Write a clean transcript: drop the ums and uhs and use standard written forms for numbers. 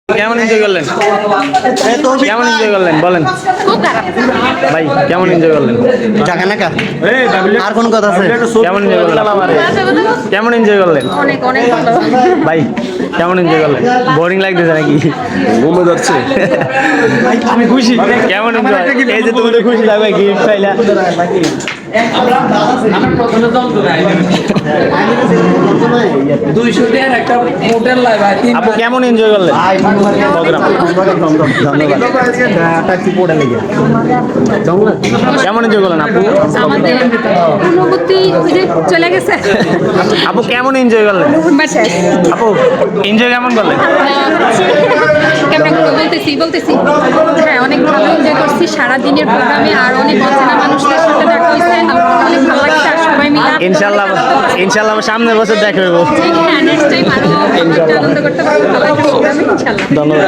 কেমন এনজয় করলেন? কেমন এনজয় করলেন বলেন ভাই, কেমন এনজয় করলেন? আর কোন কথা আছে? কেমন এনজয় করলেন? কেমন এনজয় করলেন অনেক অনেক ভালো। ভাই? কেমন এনজয় করলেন? বোরিং লাগতেছে নাকি? ঘুমে যাচ্ছে। আমি খুশি। কেমন এনজয়? এই যে তুমি তো খুশি লাগবে গিফট পাইলা। আপু কেমন এনজয় করলেন প্রোগ্রাম? কেমন এনজয় করলেন আপু? আমাদের অনুভূতি ওই যে চলে গেছে। আপু কেমন এনজয় করলেন? বাসায় আপু এনজয় কেমন করলেন? কেমন বলতেছি হ্যাঁ, অনেক ভালো এনজয় করছি সারা দিনের প্রোগ্রামে। আর অনেক অচেনা মানুষদের সাথে দেখা হয়েছে, আমার অনেক ভালো লাগছে। আর সবাই মিলে ইনশাল্লাহ ইনশাল্লাহ সামনের বছর দেখা হইব। হ্যাঁ, নেক্সট টাইম আরো আনন্দ করতে পারবো। ভালো একটা প্রোগ্রামে ইনশাল্লাহ। ধন্যবাদ।